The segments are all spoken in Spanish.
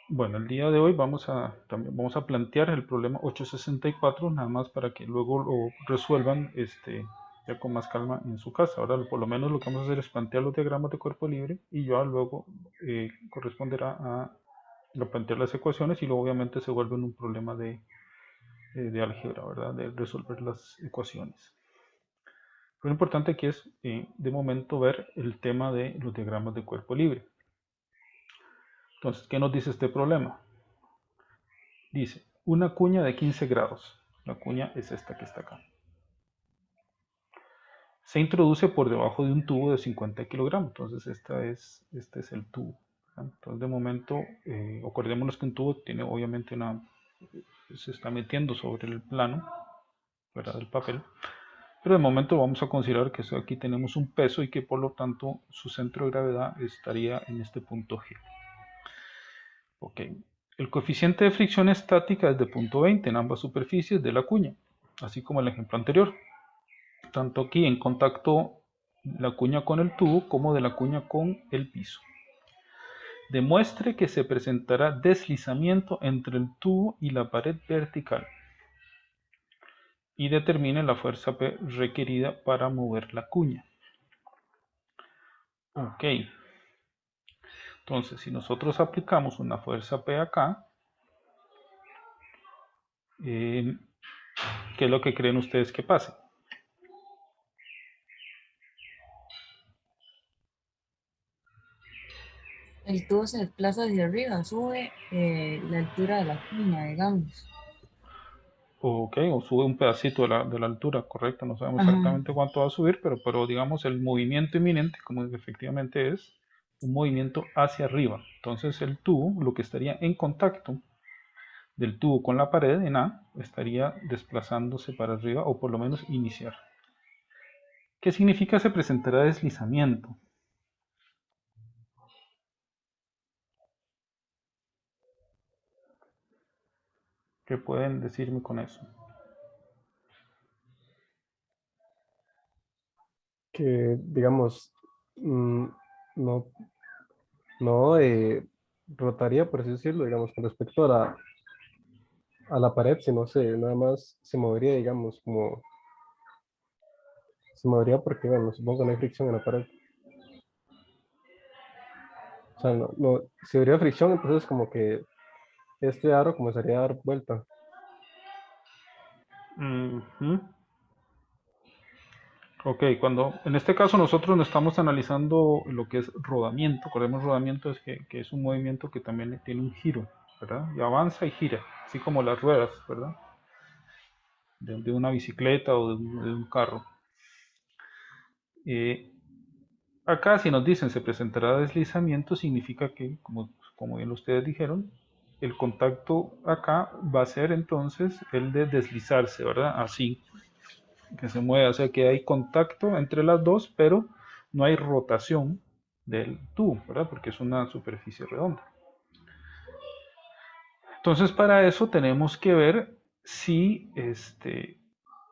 Bueno, el día de hoy también vamos a plantear el problema 864, nada más para que luego lo resuelvan ya con más calma en su casa. Ahora, por lo menos lo que vamos a hacer es plantear los diagramas de cuerpo libre y ya luego corresponderá a plantear las ecuaciones y luego obviamente se vuelve un problema de álgebra, ¿verdad? De resolver las ecuaciones. Lo importante aquí es, de momento, ver el tema de los diagramas de cuerpo libre. Entonces, ¿qué nos dice este problema? Dice, una cuña de 15 grados. La cuña es esta que está acá. Se introduce por debajo de un tubo de 50 kilogramos. Entonces, este es el tubo. ¿Verdad? Entonces, de momento, acordémonos que un tubo tiene obviamente se está metiendo sobre el plano, ¿verdad? Del papel. Pero de momento vamos a considerar que aquí tenemos un peso y que por lo tanto su centro de gravedad estaría en este punto G. Ok. El coeficiente de fricción estática es de 0.20 en ambas superficies de la cuña, así como el ejemplo anterior. Tanto aquí en contacto la cuña con el tubo como de la cuña con el piso. Demuestre que se presentará deslizamiento entre el tubo y la pared vertical y determine la fuerza P requerida para mover la cuña. Ok, entonces si nosotros aplicamos una fuerza P acá, ¿qué es lo que creen ustedes que pase? El tubo se desplaza hacia arriba, sube la altura de la cuña, digamos. Ok, o sube un pedacito de la altura, correcto, no sabemos Ajá. exactamente cuánto va a subir, pero digamos el movimiento inminente, como efectivamente es, un movimiento hacia arriba. Entonces el tubo, lo que estaría en contacto del tubo con la pared en A, estaría desplazándose para arriba o por lo menos iniciar. ¿Qué significa se presentará deslizamiento? ¿Qué pueden decirme con eso? Que, digamos, mm, no, no rotaría, por así decirlo, digamos, con respecto a la pared, sino nada más se movería, digamos, como se movería porque, bueno, supongo que no hay fricción en la pared. O sea, si habría fricción, entonces como que este aro comenzaría a dar vuelta. Ujú. Ok, en este caso nosotros no estamos analizando lo que es rodamiento. Recordemos, rodamiento es que es un movimiento que también tiene un giro, ¿verdad? Y avanza y gira, así como las ruedas, ¿verdad? De una bicicleta o de un carro. Eh, Acá si nos dicen se presentará deslizamiento, significa que, como bien ustedes dijeron, el contacto acá va a ser entonces el de deslizarse, ¿verdad? Así, que se mueve, o sea que hay contacto entre las dos, pero no hay rotación del tubo, ¿verdad? Porque es una superficie redonda. Entonces para eso tenemos que ver si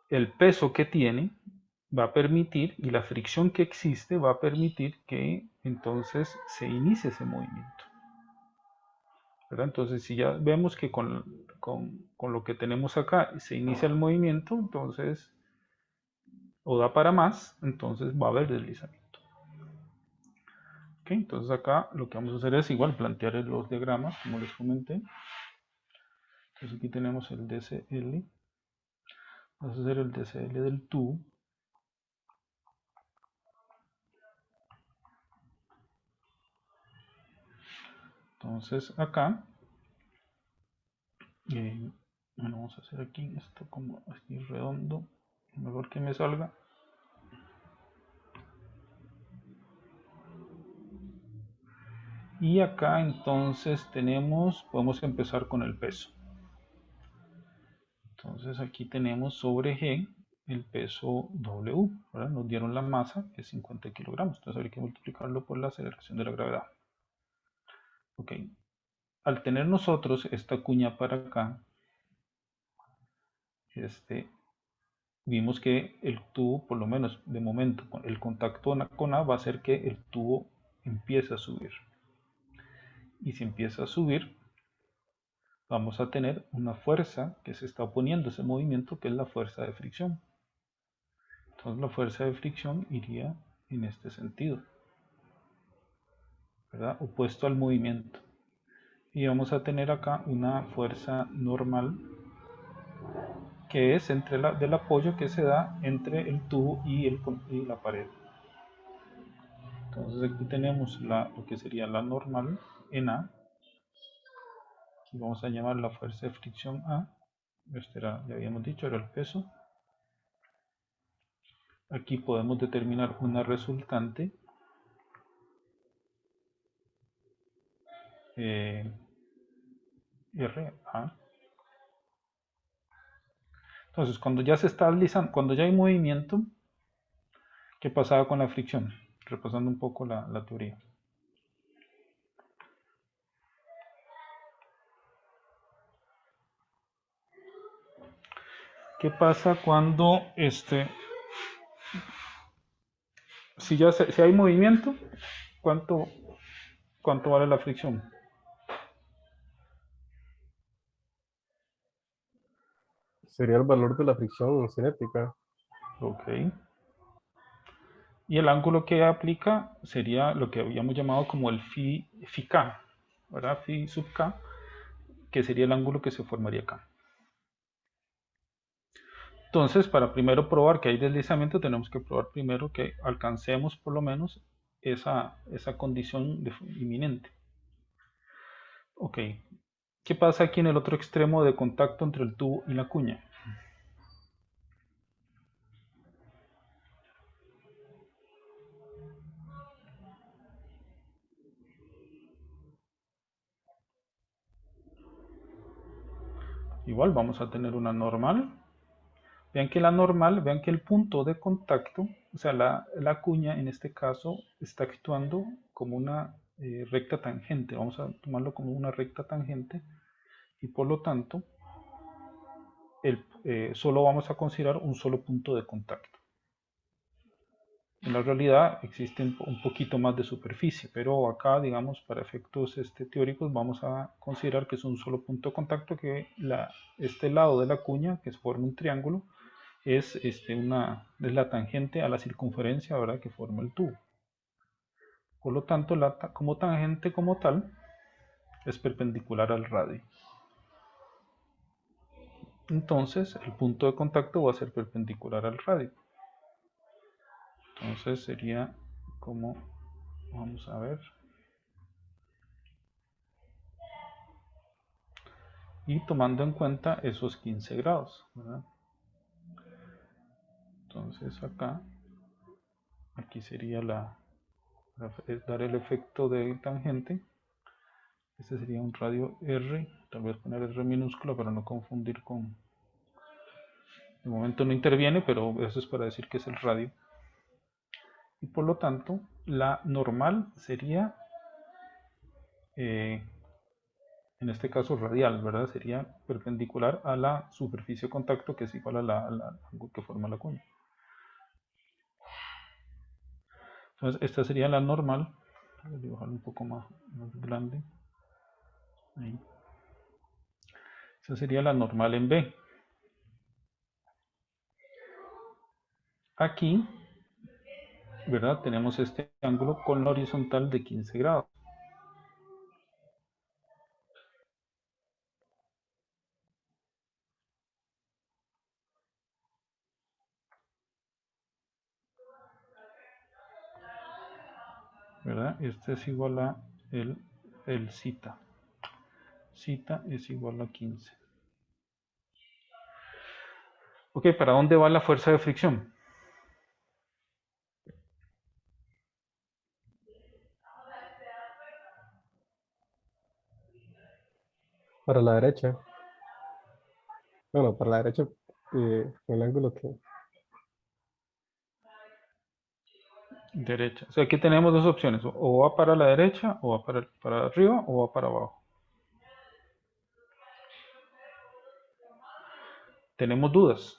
el peso que tiene va a permitir y la fricción que existe va a permitir que entonces se inicie ese movimiento, ¿verdad? Entonces si ya vemos que con lo que tenemos acá se inicia el movimiento, entonces o da para más, entonces va a haber deslizamiento. Ok, entonces acá lo que vamos a hacer es igual plantear los diagramas, como les comenté. Entonces aquí tenemos el DCL, vamos a hacer el DCL del tubo. Entonces acá, eh, bueno, vamos a hacer aquí esto como aquí redondo, mejor que me salga. Y acá entonces podemos empezar con el peso. Entonces aquí tenemos sobre G el peso W, ¿verdad? Nos dieron la masa, que es 50 kilogramos. Entonces hay que multiplicarlo por la aceleración de la gravedad. Ok, al tener nosotros esta cuña para acá, este, vimos que el tubo, por lo menos de momento, el contacto con A va a hacer que el tubo empiece a subir. Y si empieza a subir, vamos a tener una fuerza que se está oponiendo a ese movimiento, que es la fuerza de fricción. Entonces la fuerza de fricción iría en este sentido, ¿verdad? Opuesto al movimiento. Y vamos a tener acá una fuerza normal, que es del apoyo que se da entre el tubo y la pared. Entonces aquí tenemos lo que sería la normal en A. Aquí vamos a llamar la fuerza de fricción A. Este era, ya habíamos dicho, era el peso. Aquí podemos determinar una resultante. RA. Entonces, cuando ya se está deslizando, cuando ya hay movimiento, ¿qué pasaba con la fricción? Repasando un poco la teoría. ¿Qué pasa cuando si hay movimiento, ¿cuánto vale la fricción? Sería el valor de la fricción cinética. Ok. Y el ángulo que aplica sería lo que habíamos llamado como el phi K, ¿verdad? Phi sub K, que sería el ángulo que se formaría acá. Entonces, para primero probar que hay deslizamiento, tenemos que probar primero que alcancemos por lo menos esa condición inminente. Ok, ¿qué pasa aquí en el otro extremo de contacto entre el tubo y la cuña? Igual vamos a tener una normal. Vean que vean que el punto de contacto, o sea, la cuña en este caso está actuando como una recta tangente. Vamos a tomarlo como una recta tangente y por lo tanto solo vamos a considerar un solo punto de contacto. En la realidad existe un poquito más de superficie, pero acá, digamos, para efectos teóricos vamos a considerar que es un solo punto de contacto, que este lado de la cuña, que forma un triángulo, es la tangente a la circunferencia, ¿verdad?, que forma el tubo. Por lo tanto, como tangente como tal, es perpendicular al radio. Entonces, el punto de contacto va a ser perpendicular al radio. Entonces sería como, vamos a ver, y tomando en cuenta esos 15 grados, ¿verdad? Entonces aquí sería dar el efecto de tangente. Este sería un radio R, tal vez poner R minúscula para no confundir con... De momento no interviene, pero eso es para decir que es el radio. Y por lo tanto, la normal sería, en este caso radial, ¿verdad? Sería perpendicular a la superficie de contacto, que es igual al ángulo que forma la cuña. Entonces, esta sería la normal. Voy a dibujarlo un poco más grande. Ahí. Esa sería la normal en B. Aquí, ¿verdad? Tenemos este ángulo con la horizontal de 15 grados. ¿Verdad? Este es igual a el zeta. Zeta es igual a 15. Ok, ¿para dónde va la fuerza de fricción? Para la derecha. Bueno, para la derecha, el ángulo que... Derecha. O sea, aquí tenemos dos opciones. O va para la derecha, o va para arriba, o va para abajo. Tenemos dudas.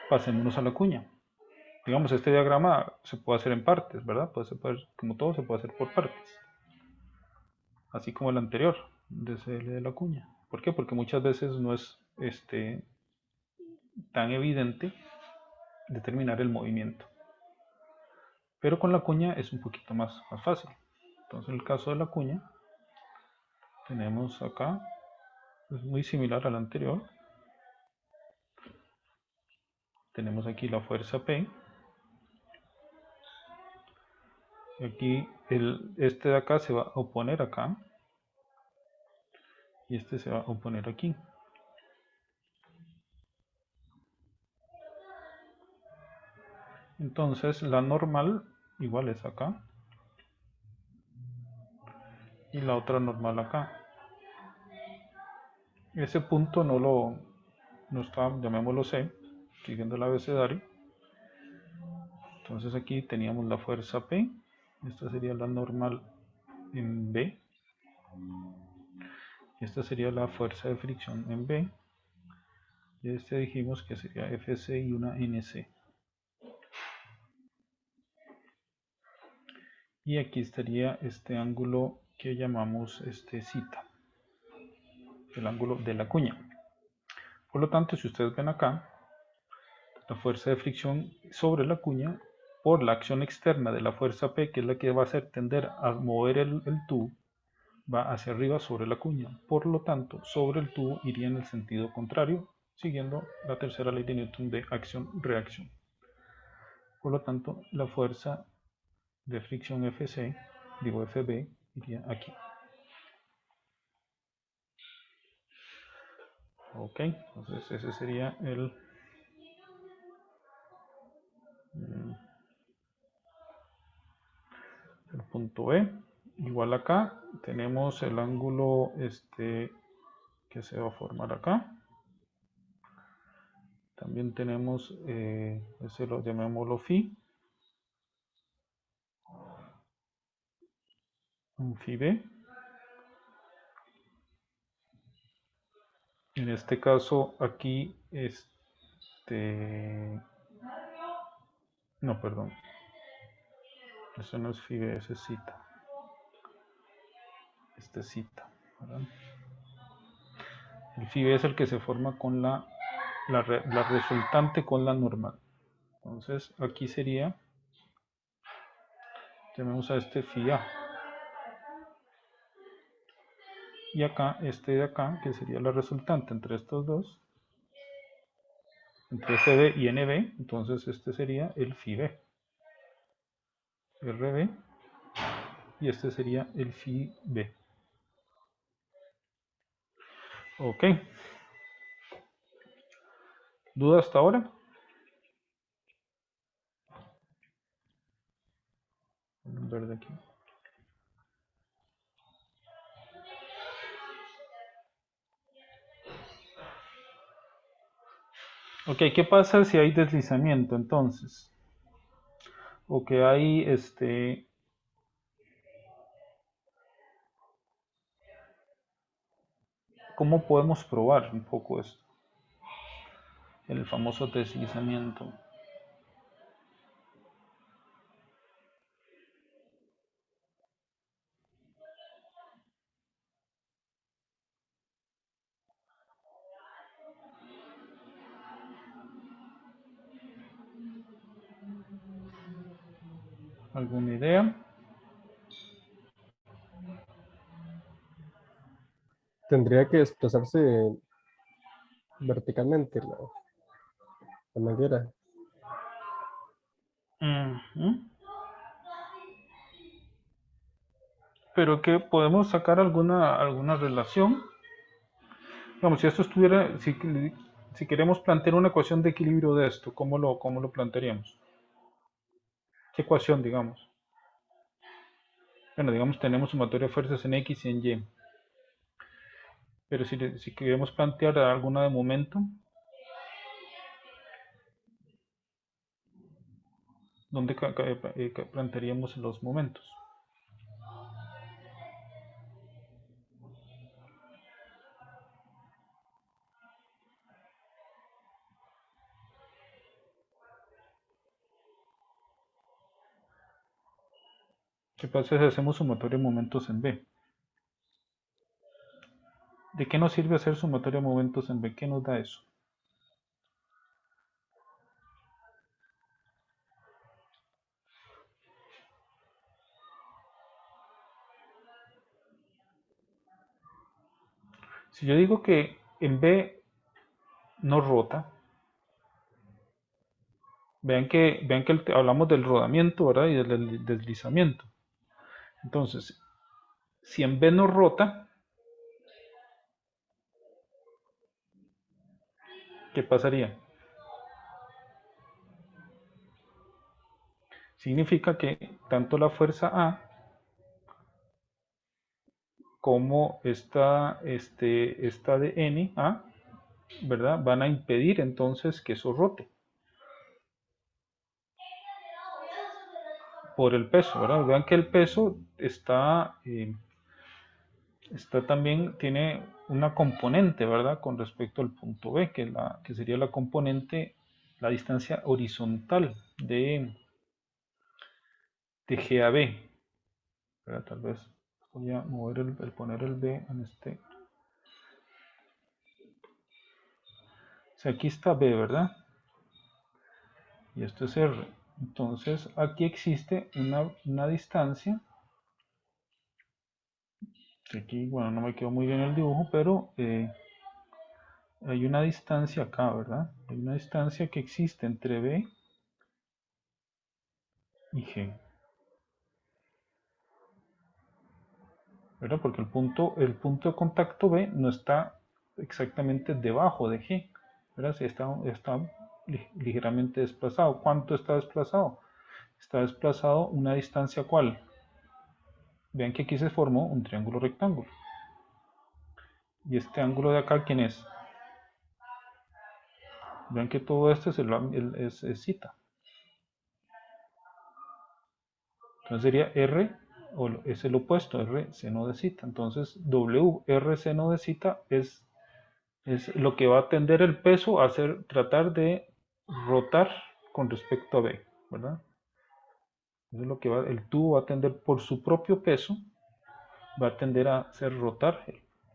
Pasémonos a la cuña. Digamos, este diagrama se puede hacer en partes, ¿verdad? Como todo se puede hacer por partes. Así como el anterior. DCL de la cuña. ¿Por qué? Porque muchas veces no es tan evidente determinar el movimiento. Pero con la cuña es un poquito más fácil. Entonces en el caso de la cuña, tenemos acá, es muy similar al anterior. Tenemos aquí la fuerza P. Y aquí este de acá se va a oponer acá. Y este se va a oponer aquí. Entonces la normal igual es acá. Y la otra normal acá. Ese punto no está, llamémoslo C, siguiendo el abecedario. Entonces aquí teníamos la fuerza P. Esta sería la normal en B. Y esta sería la fuerza de fricción en B. Y este dijimos que sería FC y una NC. Y aquí estaría este ángulo que llamamos zeta, el ángulo de la cuña. Por lo tanto, si ustedes ven acá, la fuerza de fricción sobre la cuña por la acción externa de la fuerza P, que es la que va a hacer tender a mover el tubo, va hacia arriba sobre la cuña. Por lo tanto, sobre el tubo iría en el sentido contrario, siguiendo la tercera ley de Newton de acción-reacción. Por lo tanto, la fuerza de fricción FB, iría aquí. Ok, entonces ese sería el punto B. Igual acá tenemos el ángulo que se va a formar acá. También tenemos, ese lo llamémoslo phi, un phi B. En este caso aquí, no, perdón, eso no es phi B, ese es zeta. Este es zeta, ¿verdad? El phi B es el que se forma con la resultante con la normal. Entonces aquí sería, tenemos a este phi A. Y acá, este de acá, que sería la resultante entre estos dos, entre FB y NB, entonces este sería el phi B. RB, y este sería el phi B. Ok. ¿Duda hasta ahora? Verde aquí. Ok, ¿qué pasa si hay deslizamiento entonces? O que hay ¿cómo podemos probar un poco esto? El famoso deslizamiento. ¿Alguna idea? Tendría que desplazarse verticalmente la manguera. Pero que podemos sacar alguna relación. Vamos, si esto estuviera, si queremos plantear una ecuación de equilibrio de esto, cómo lo plantearíamos? ¿Qué ecuación, digamos? Bueno, digamos, tenemos sumatoria de fuerzas en X y en Y. Pero si queremos plantear alguna de momento, ¿dónde plantearíamos los momentos? ¿Qué pasa si hacemos sumatoria de momentos en B? ¿De qué nos sirve hacer sumatoria de momentos en B? ¿Qué nos da eso? Si yo digo que en B no rota, vean que hablamos del rodamiento, ¿verdad? Y del deslizamiento. Entonces, si en B no rota, ¿qué pasaría? Significa que tanto la fuerza A como esta de N, A, ¿verdad? Van a impedir entonces que eso rote por el peso, ¿verdad? Vean que el peso está también, tiene una componente, ¿verdad? Con respecto al punto B, que sería la componente, la distancia horizontal de G a B, ¿verdad? Tal vez voy a mover el poner el B en este. O sea, aquí está B, ¿verdad? Y esto es R. Entonces, aquí existe una distancia. Aquí, bueno, no me quedó muy bien el dibujo, pero hay una distancia acá, ¿verdad? Hay una distancia que existe entre B y G, ¿verdad? Porque el punto de contacto B no está exactamente debajo de G, ¿verdad? Si está ligeramente desplazado. ¿Cuánto está desplazado? Está desplazado una distancia ¿cuál? Vean que aquí se formó un triángulo rectángulo. ¿Y este ángulo de acá quién es? Vean que todo esto es zeta. Entonces sería R, o es el opuesto, R seno de zeta. Entonces W, R seno de zeta es lo que va a tender el peso a tratar de rotar con respecto a B, ¿verdad? Eso es lo que el tubo va a tender por su propio peso, va a tender a hacer rotar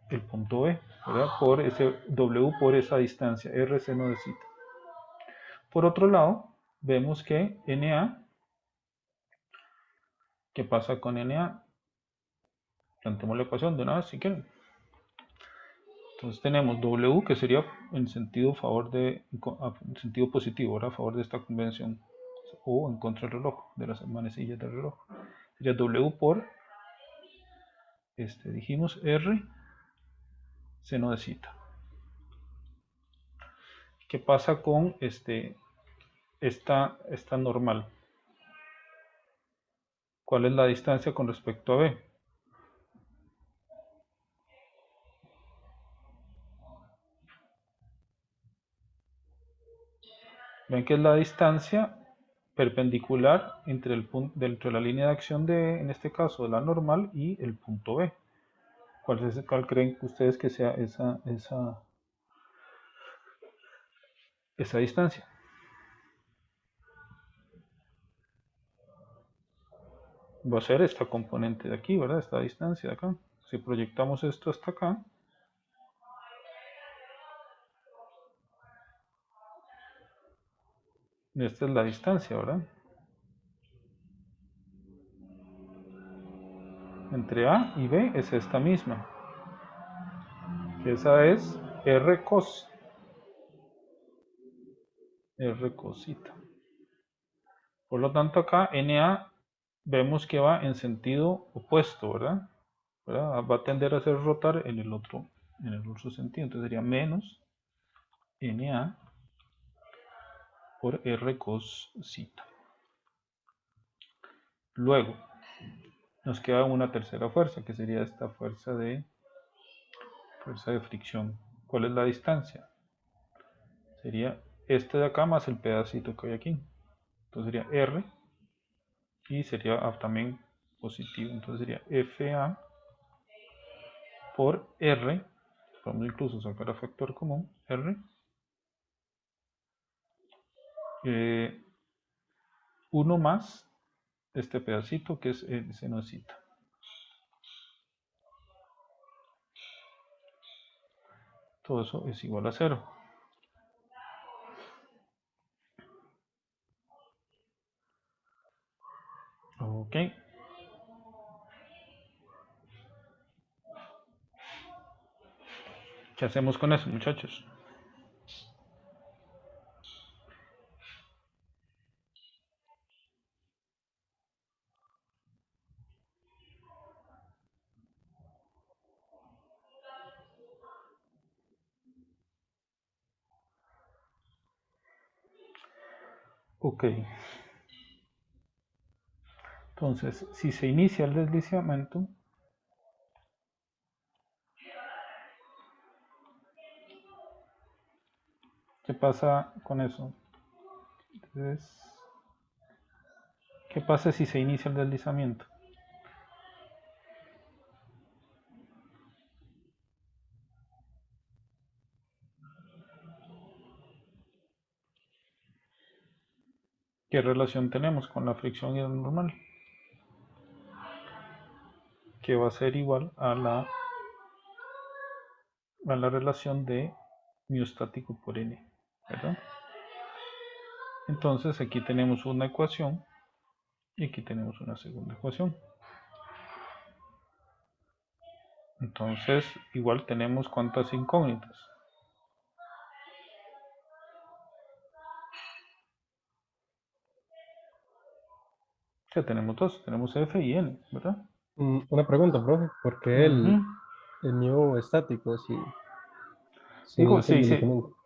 el punto B, ¿verdad? Por ese W, por esa distancia, R seno de zeta. Por otro lado, vemos que NA, ¿qué pasa con NA? Planteemos la ecuación de una vez si quieren. Entonces tenemos W, que sería en sentido sentido positivo, ¿verdad? A favor de esta convención, o en contra del reloj, de las manecillas del reloj. Sería W por, dijimos R seno de zeta. ¿Qué pasa con esta normal? ¿Cuál es la distancia con respecto a B? Ven que es la distancia perpendicular entre dentro de la línea de acción en este caso, de la normal y el punto B. ¿Cuál creen ustedes que sea esa distancia? Va a ser esta componente de aquí, ¿verdad? Esta distancia de acá. Si proyectamos esto hasta acá, esta es la distancia, ¿verdad? Entre A y B es esta misma. Que esa es R cosita. Por lo tanto, acá NA vemos que va en sentido opuesto, ¿verdad? Va a tender a hacer rotar en el otro sentido. Entonces sería menos NA por R cosita. Luego, nos queda una tercera fuerza, que sería esta fuerza de fricción. ¿Cuál es la distancia? Sería este de acá más el pedacito que hay aquí. Entonces sería R y sería también positivo. Entonces sería FA por R. Podemos incluso sacar a factor común. R. 1 más este pedacito que es el seno de zeta. todo eso es igual a 0. Ok. ¿Qué hacemos con eso, muchachos? Ok. Entonces, si se inicia el deslizamiento, ¿qué pasa con eso? Entonces, ¿qué pasa si se inicia el deslizamiento? ¿Qué relación tenemos con la fricción y el normal? Que va a ser igual a la relación de mu estático por n, ¿verdad? Entonces aquí tenemos una ecuación y aquí tenemos una segunda ecuación. Entonces igual tenemos cuántas incógnitas. Ya tenemos dos, tenemos f y n, ¿verdad? Una pregunta, profe, ¿por qué Ujú. el mu estático si Digo, inicia el sí, sí, deslizamiento?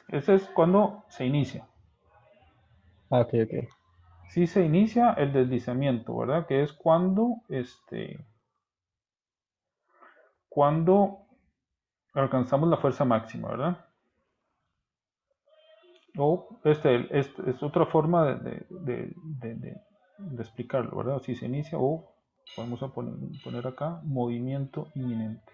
ese es cuando se inicia. Ah, ok, ok. Si se inicia el deslizamiento, ¿verdad? Que es cuando alcanzamos la fuerza máxima, ¿verdad? O este es otra forma de explicarlo, ¿verdad? Si se inicia o podemos poner acá movimiento inminente.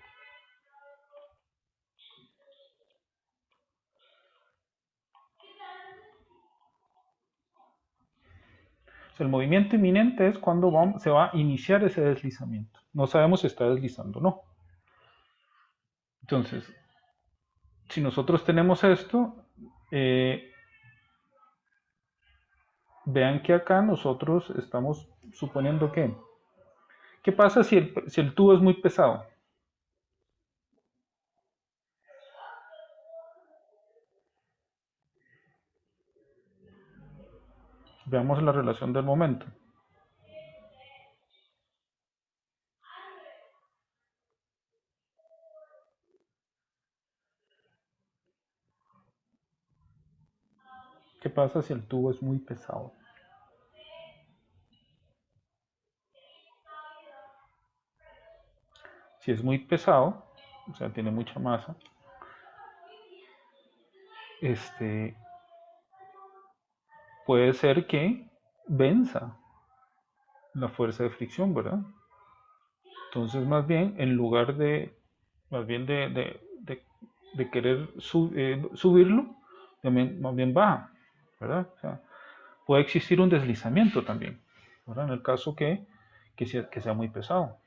O sea, el movimiento inminente es cuando se va a iniciar ese deslizamiento. No sabemos si está deslizando o no. Entonces, si nosotros tenemos esto, vean que acá nosotros estamos suponiendo que, ¿qué pasa si el tubo es muy pesado? Veamos la relación del momento. ¿Qué pasa si el tubo es muy pesado? Si es muy pesado, o sea, tiene mucha masa, este, puede ser que venza la fuerza de fricción, ¿verdad? Entonces, más bien, en lugar más bien de querer subirlo, más bien baja, ¿verdad? O sea, puede existir un deslizamiento también, ¿verdad? En el caso que sea muy pesado.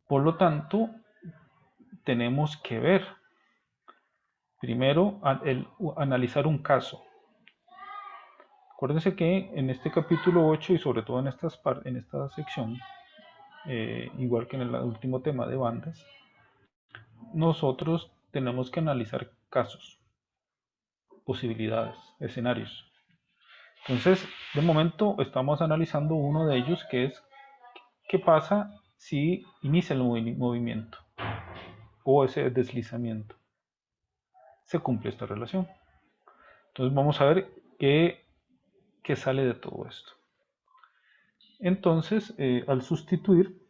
Por lo tanto, tenemos que ver, primero, analizar un caso. Acuérdense que en este capítulo 8 y sobre todo en esta sección, igual que en el último tema de bandas, nosotros tenemos que analizar casos, posibilidades, escenarios. Entonces, de momento estamos analizando uno de ellos que es qué pasa si inicia el movimiento o ese deslizamiento. Se cumple esta relación. Entonces vamos a ver qué sale de todo esto. Entonces, al sustituir,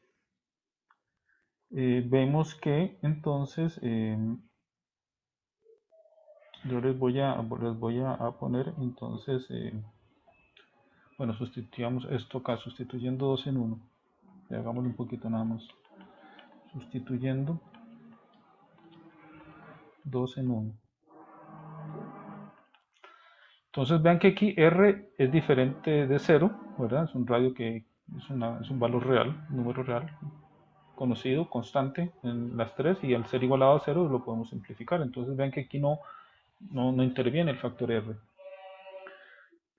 vemos que entonces yo les voy a poner entonces, bueno, sustituyamos esto acá, sustituyendo 2 en 1. Hagámoslo un poquito nada más. Sustituyendo 2 en 1. Entonces vean que aquí R es diferente de 0, ¿verdad? Es un radio que es un valor real, un número real. conocido, constante en las tres, y al ser igualado a 0 lo podemos simplificar. Entonces vean que aquí no interviene el factor R.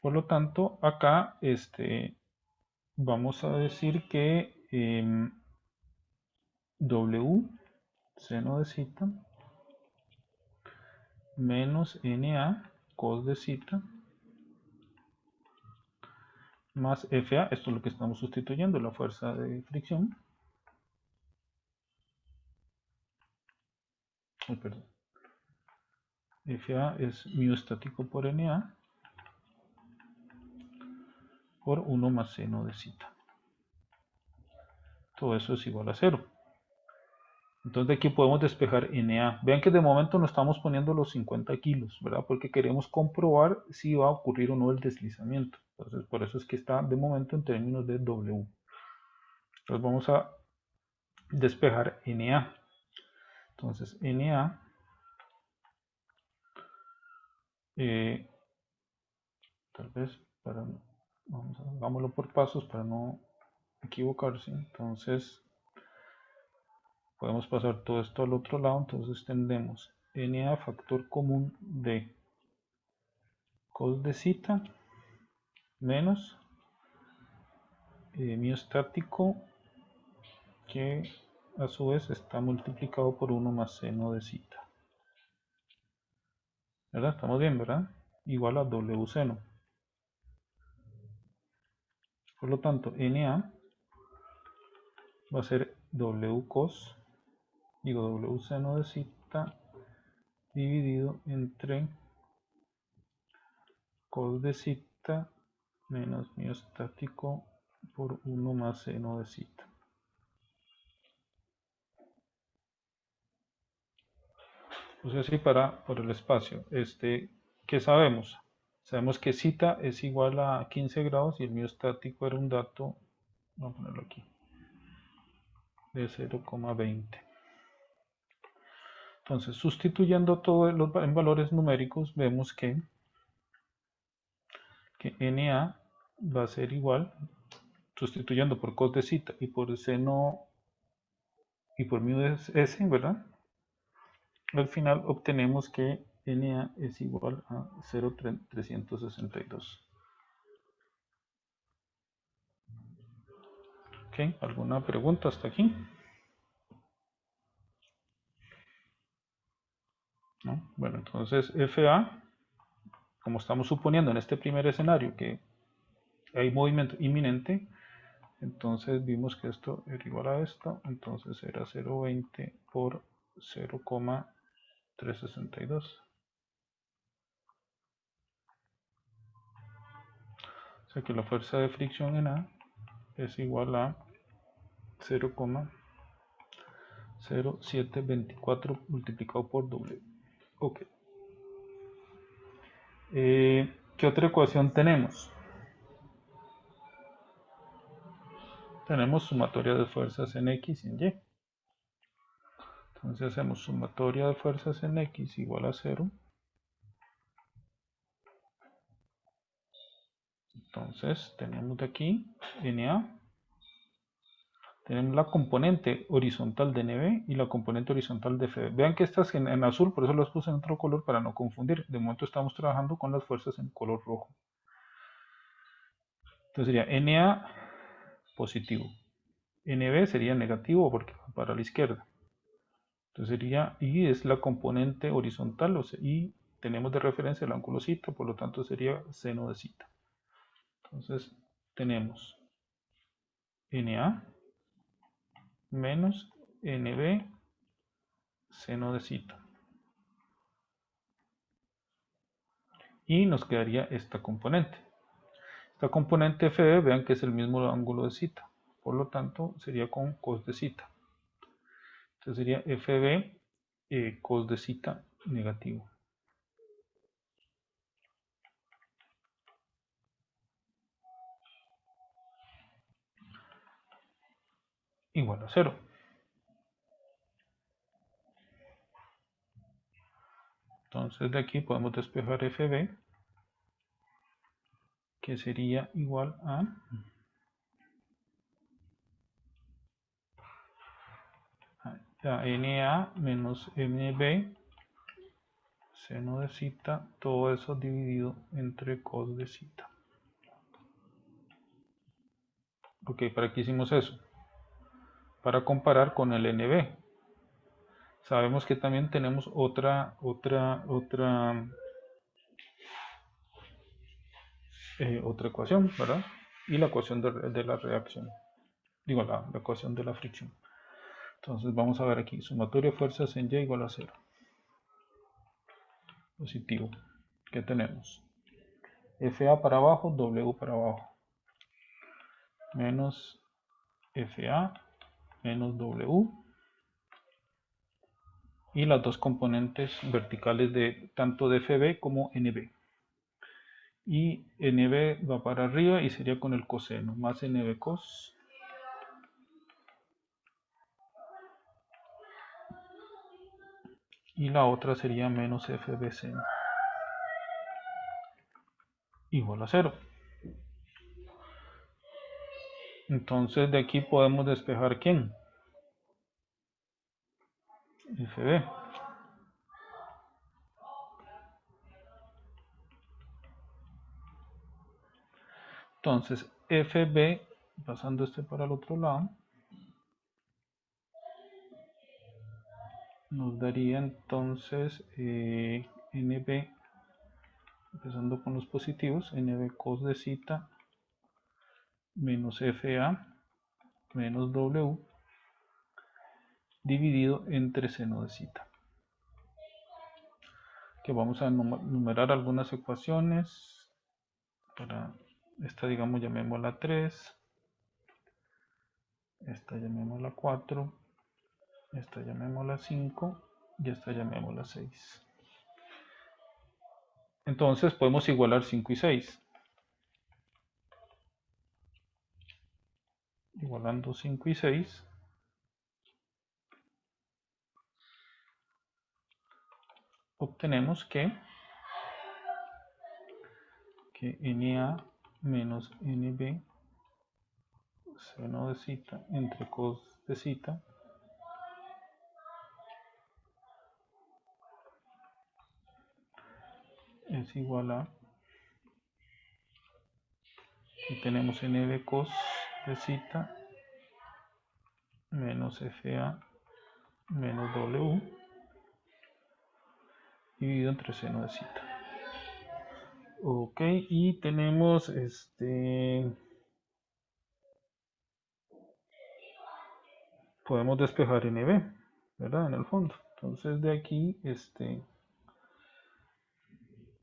Por lo tanto, acá vamos a decir que W seno de zeta menos NA cos de zeta más FA, esto es lo que estamos sustituyendo, la fuerza de fricción. Oh, perdón. FA es mu estático por NA por 1 más seno de zeta. Todo eso es igual a 0. Entonces de aquí podemos despejar NA. Vean que de momento no estamos poniendo los 50 kilos, ¿verdad? Porque queremos comprobar si va a ocurrir o no el deslizamiento. Entonces por eso es que está de momento en términos de W. Entonces vamos a despejar NA. Entonces NA, tal vez hagámoslo por pasos para no equivocarse. Entonces podemos pasar todo esto al otro lado. Entonces tendremos NA factor común de cos de zeta menos mu estático, que a su vez está multiplicado por 1 más seno de zeta. ¿Verdad? Estamos bien, ¿verdad? Igual a W seno. Por lo tanto, NA va a ser W cos, W seno de zeta dividido entre cos de zeta menos mu estático por 1 más seno de zeta. Puse así por el espacio. ¿Qué sabemos? Sabemos que zeta es igual a 15 grados y el mu estático era un dato, vamos a ponerlo aquí, de 0,20. Entonces, sustituyendo todo en valores numéricos, vemos que NA va a ser igual, sustituyendo por cos de zeta y por seno y por mu de S, ¿verdad? Al final obtenemos que NA es igual a 0,362. ¿Ok? ¿Alguna pregunta hasta aquí? ¿No? Bueno, entonces FA, como estamos suponiendo en este primer escenario que hay movimiento inminente, entonces vimos que esto era igual a esto, entonces era 0,20 por 0,362. O sea que la fuerza de fricción en A es igual a 0,0724 multiplicado por W. Ok. ¿Qué otra ecuación tenemos? Tenemos sumatoria de fuerzas en X y en Y. Entonces hacemos sumatoria de fuerzas en X igual a 0. Entonces tenemos de aquí NA. Tenemos la componente horizontal de NB y la componente horizontal de FB. Vean que estas en azul, por eso las puse en otro color para no confundir. De momento estamos trabajando con las fuerzas en color rojo. Entonces sería NA positivo. NB sería negativo porque va para la izquierda. Entonces sería, y es la componente horizontal, o sea, y tenemos de referencia el ángulo zeta, por lo tanto sería seno de zeta. Entonces tenemos NA menos NB seno de zeta. Y nos quedaría esta componente. Esta componente FB, vean que es el mismo ángulo de zeta. Por lo tanto, sería con cos de zeta. Entonces sería FB cos de zeta negativo. Igual a 0. Entonces de aquí podemos despejar FB, que sería igual a ya NA menos NB seno de zeta, todo eso dividido entre cos de zeta. Ok, ¿para qué hicimos eso? Para comparar con el NB. Sabemos que también tenemos otra ecuación, ¿verdad? Y la ecuación de la reacción. Digo, la ecuación de la fricción. Entonces vamos a ver aquí, sumatoria de fuerzas en Y igual a 0. Positivo. ¿Qué tenemos? FA para abajo, W para abajo. Menos FA menos W. Y las dos componentes verticales de tanto de FB como NB. Y NB va para arriba y sería con el coseno, más NB cos. Y la otra sería menos FB seno. Igual a 0. Entonces de aquí podemos despejar ¿quién? FB. Entonces FB, pasando este para el otro lado, nos daría entonces NB, empezando con los positivos, NB cos de zeta menos FA menos W dividido entre seno de zeta. Que vamos a numerar algunas ecuaciones. Para esta, digamos, llamémosla 3. Esta llamémosla 4. Esta llamémosla 5. Y esta llamémosla 6. Entonces podemos igualar 5 y 6. Igualando 5 y 6. Obtenemos que NA menos NB seno de zeta entre cos de zeta es igual a, y tenemos NB cos de zeta menos FA menos W dividido entre seno de zeta. Ok, y tenemos podemos despejar NB, ¿verdad? En el fondo. Entonces de aquí,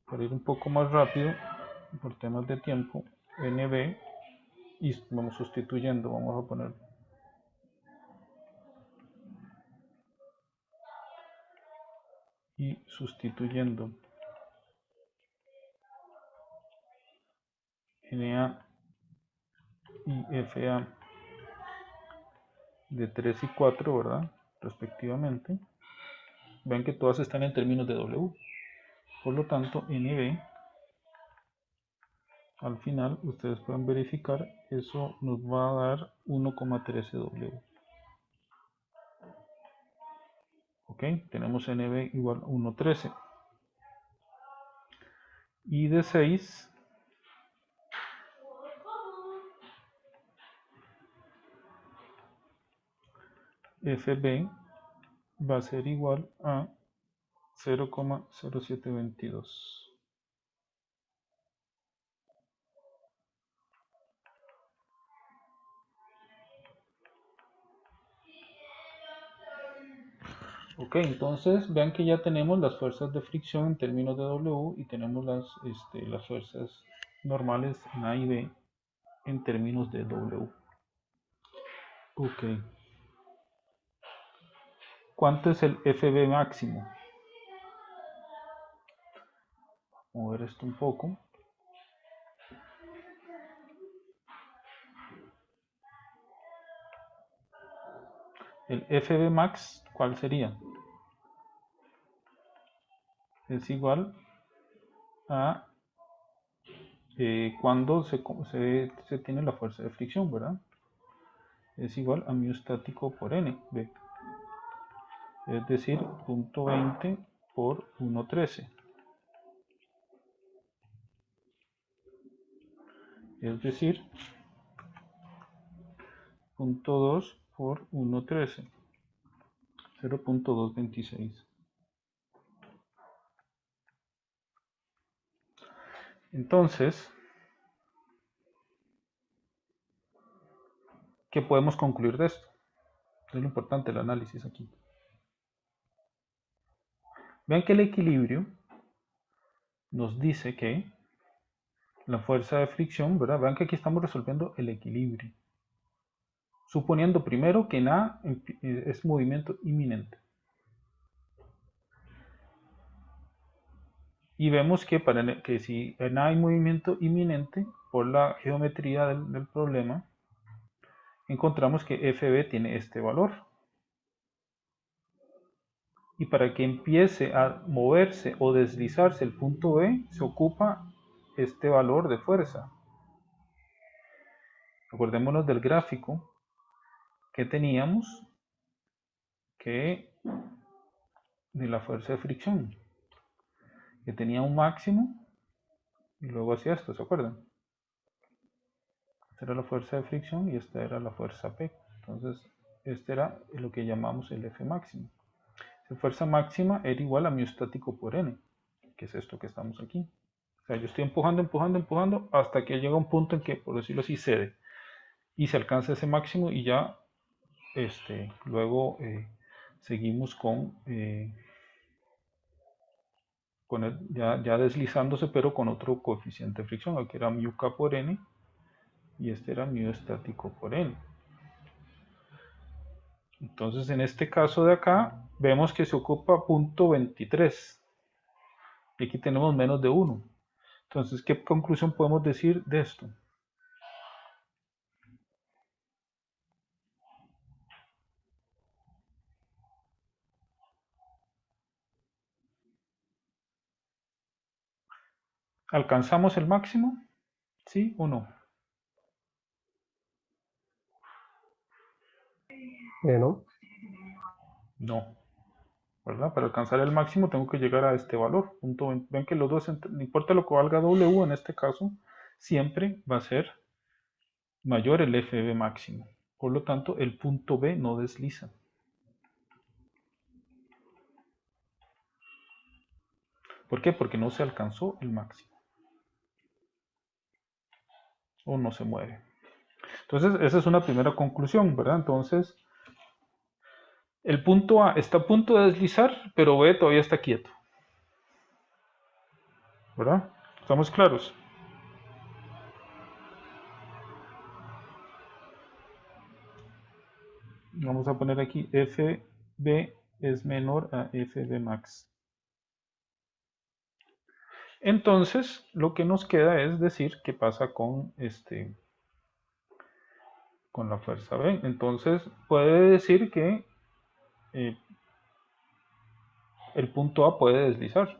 para ir un poco más rápido, por temas de tiempo, NB, y vamos sustituyendo, vamos a poner y sustituyendo NA y FA de 3 y 4, ¿verdad? Respectivamente. Ven que todas están en términos de W. Por lo tanto, NB, al final, ustedes pueden verificar, eso nos va a dar 1,13 W. Ok, tenemos NB igual a 1,13. Y de 6, FB va a ser igual a 0,0722. Ok, entonces vean que ya tenemos las fuerzas de fricción en términos de W y tenemos las fuerzas normales en A y B en términos de W. Ok. ¿Cuánto es el FB máximo? Mover esto un poco. El FB max, ¿cuál sería? Es igual a cuando se tiene la fuerza de fricción, ¿verdad? Es igual a mu estático por N, B. es decir, 0.20 por 1.13. Es decir, 0.2 por 1.13, 0.226. Entonces, ¿qué podemos concluir de esto? Es lo importante el análisis aquí. Vean que el equilibrio nos dice que la fuerza de fricción, ¿verdad? Vean que aquí estamos resolviendo el equilibrio. Suponiendo primero que en A es movimiento inminente. Y vemos que, que si en A hay movimiento inminente, por la geometría del problema, encontramos que FB tiene este valor. Y para que empiece a moverse o deslizarse el punto B, se ocupa este valor de fuerza. Acordémonos del gráfico que teníamos que de la fuerza de fricción, que tenía un máximo y luego hacía esto, ¿se acuerdan? Esta era la fuerza de fricción y esta era la fuerza P. Entonces, este era lo que llamamos el F máximo. La fuerza máxima era igual a mu estático por N, que es esto que estamos aquí. O sea, yo estoy empujando, empujando, empujando, hasta que llega un punto en que, por decirlo así, cede. Y se alcanza ese máximo y ya, luego seguimos con ya deslizándose, pero con otro coeficiente de fricción. Aquí era mu k por N y este era mu estático por N. Entonces, en este caso de acá, vemos que se ocupa 0.23. Y aquí tenemos menos de 1. Entonces, ¿qué conclusión podemos decir de esto? ¿Alcanzamos el máximo? ¿Sí o no? ¿No? No, ¿verdad? Para alcanzar el máximo tengo que llegar a este valor. Ven que los dos, no importa lo que valga W en este caso, siempre va a ser mayor el FB máximo. Por lo tanto, el punto B no desliza. ¿Por qué? Porque no se alcanzó el máximo. O no se mueve. Entonces, esa es una primera conclusión, ¿verdad? Entonces, el punto A está a punto de deslizar, pero B todavía está quieto. ¿Verdad? ¿Estamos claros? Vamos a poner aquí FB es menor a FB max. Entonces, lo que nos queda es decir qué pasa con con la fuerza B. Entonces, puede decir que el punto A puede deslizar.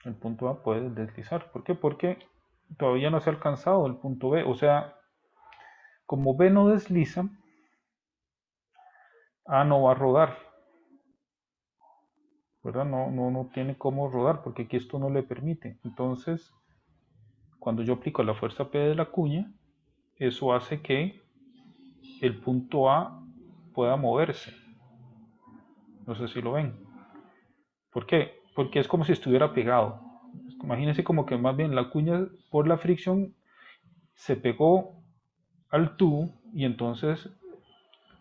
El punto A puede deslizar. ¿Por qué? Porque todavía no se ha alcanzado el punto B. O sea, como B no desliza, A no va a rodar. ¿Verdad? No tiene cómo rodar porque aquí esto no le permite. Entonces, cuando yo aplico la fuerza P de la cuña, eso hace que el punto A pueda moverse. No sé si lo ven. ¿Por qué? Porque es como si estuviera pegado. Imagínense como que más bien la cuña por la fricción se pegó al tubo y entonces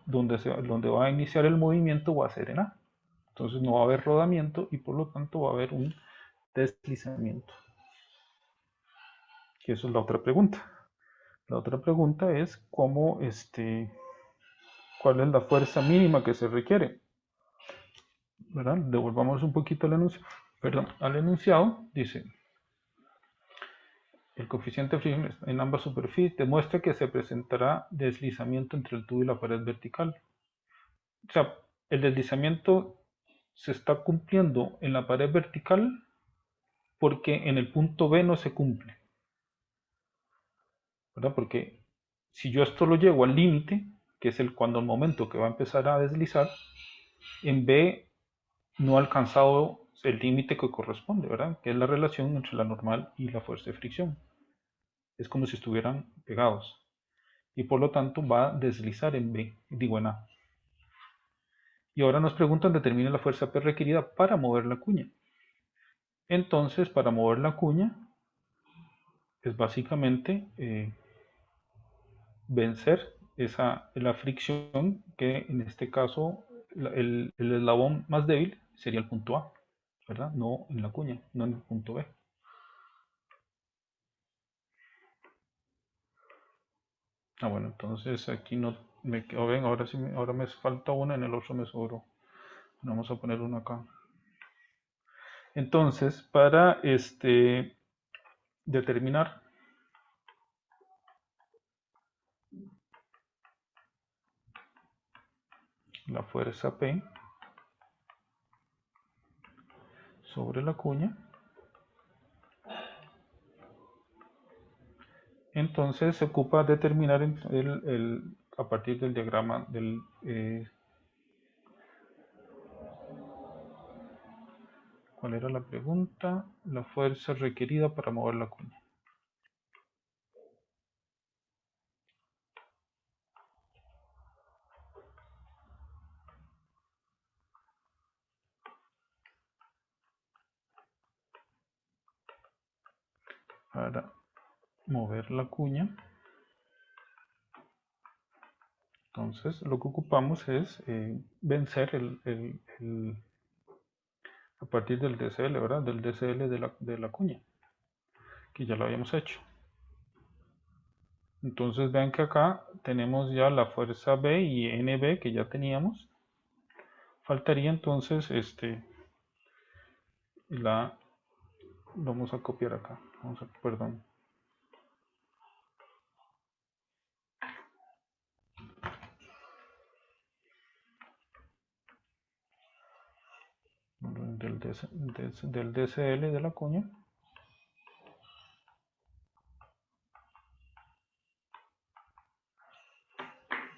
donde va a iniciar el movimiento va a ser en A. Entonces no va a haber rodamiento y por lo tanto va a haber un deslizamiento. Que eso es la otra pregunta. La otra pregunta es cómo cuál es la fuerza mínima que se requiere. ¿Verdad? Devolvamos un poquito al enunciado. Perdón, al enunciado dice el coeficiente de fricción en ambas superficies demuestra que se presentará deslizamiento entre el tubo y la pared vertical. O sea, el deslizamiento se está cumpliendo en la pared vertical porque en el punto B no se cumple. ¿Verdad? Porque si yo esto lo llevo al límite, que es cuando el momento que va a empezar a deslizar, en B no ha alcanzado el límite que corresponde, ¿verdad? Que es la relación entre la normal y la fuerza de fricción. Es como si estuvieran pegados. Y por lo tanto va a deslizar en B, digo en A. Y ahora nos preguntan, determina la fuerza P requerida para mover la cuña. Entonces, para mover la cuña, es básicamente vencer la fricción, que en este caso el eslabón más débil sería el punto A, ¿verdad? No en la cuña, no en el punto B. Bueno, entonces aquí no me quedo bien, ahora sí ahora me falta una, en el otro me sobró. Vamos a poner uno acá. Entonces, para determinar la fuerza P sobre la cuña, entonces se ocupa determinar a partir del diagrama ¿cuál era la pregunta? La fuerza requerida para mover la cuña. Para mover la cuña, entonces lo que ocupamos es vencer a partir del DCL, ¿verdad? Del DCL de la cuña, que ya lo habíamos hecho. Entonces vean que acá tenemos ya la fuerza B y NB que ya teníamos. Faltaría entonces vamos a copiar acá. Perdón. Del DCL de la cuña.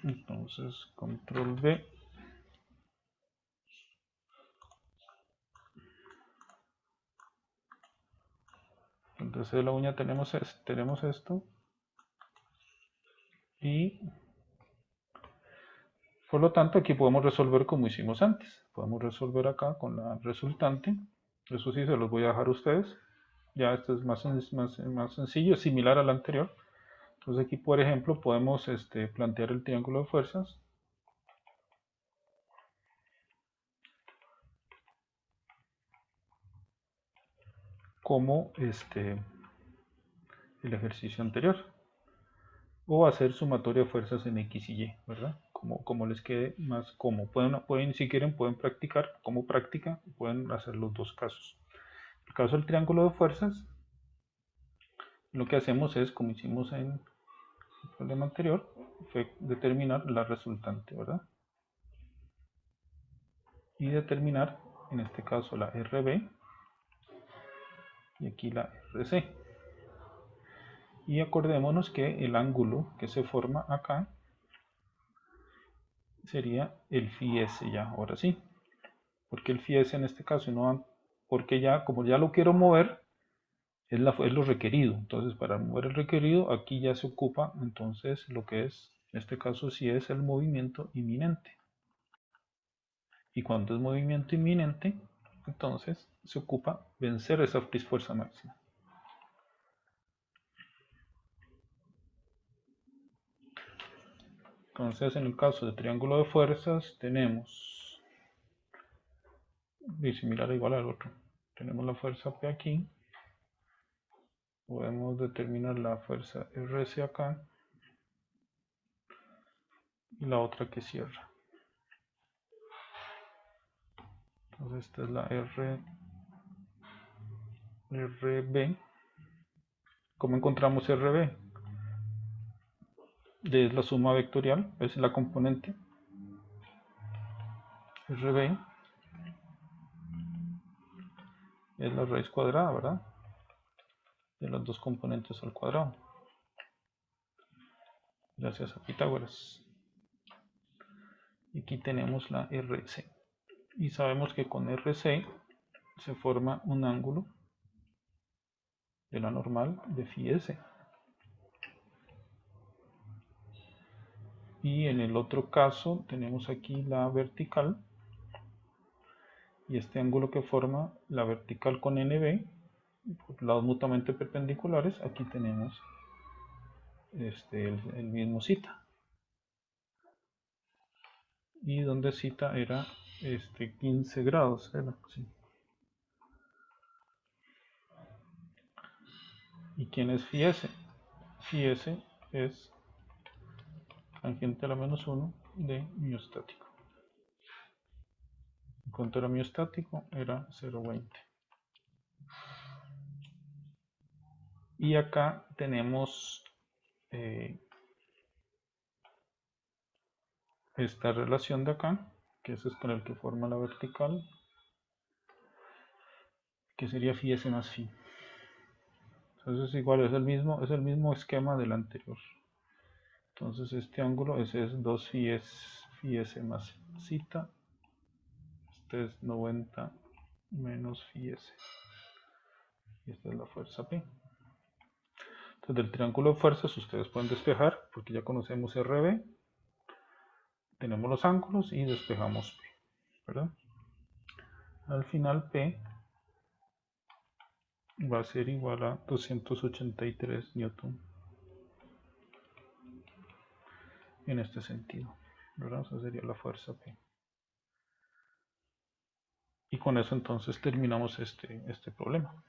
Entonces, control V. Entonces de la uña tenemos esto. Y por lo tanto aquí podemos resolver como hicimos antes. Podemos resolver acá con la resultante. Eso sí, se los voy a dejar a ustedes. Ya esto es más sencillo, similar al anterior. Entonces aquí, por ejemplo, podemos plantear el triángulo de fuerzas. Como el ejercicio anterior. O hacer sumatoria de fuerzas en X y Y, ¿verdad? Como les quede más cómodo. Si quieren, pueden practicar como práctica, pueden hacer los dos casos. En el caso del triángulo de fuerzas, lo que hacemos es, como hicimos en el problema anterior, fue determinar la resultante, ¿verdad? Y determinar, en este caso, la RB y aquí la RC. Y acordémonos que el ángulo que se forma acá sería el phi s ya, ahora sí. Porque el phi s en este caso no, porque ya, como ya lo quiero mover, es lo requerido. Entonces, para mover el requerido, aquí ya se ocupa entonces lo que es, en este caso sí es el movimiento inminente. Y cuando es movimiento inminente, entonces se ocupa vencer esa fuerza máxima. Entonces, en el caso de triángulo de fuerzas, tenemos, y similar igual al otro, tenemos la fuerza P aquí, podemos determinar la fuerza RC acá, y la otra que cierra. Entonces esta es la RB. ¿Cómo encontramos RB? Es la suma vectorial, es la componente. RB es la raíz cuadrada, ¿verdad? De las dos componentes al cuadrado. Gracias a Pitágoras. Y aquí tenemos la RC. Y sabemos que con RC se forma un ángulo de la normal de phi s. Y en el otro caso tenemos aquí la vertical. Y este ángulo que forma la vertical con NB, por lados mutuamente perpendiculares, aquí tenemos el mismo cita. Y donde cita era 15 grados. Sí. ¿Y quién es phi s? Phi s es tangente a la menos 1 de miostático. En cuanto era miostático, era 0,20. Y acá tenemos esta relación de acá, que es con el que forma la vertical, que sería phi s más phi. Entonces igual es el mismo esquema del anterior. Entonces este ángulo es 2 phi s más cita. Este es 90 menos phi s. Y esta es la fuerza P. Entonces del triángulo de fuerzas ustedes pueden despejar, porque ya conocemos RB. Tenemos los ángulos y despejamos P, ¿verdad? Al final P va a ser igual a 283 newton en este sentido, ¿verdad? Esa sería la fuerza P. Y con eso entonces terminamos este problema.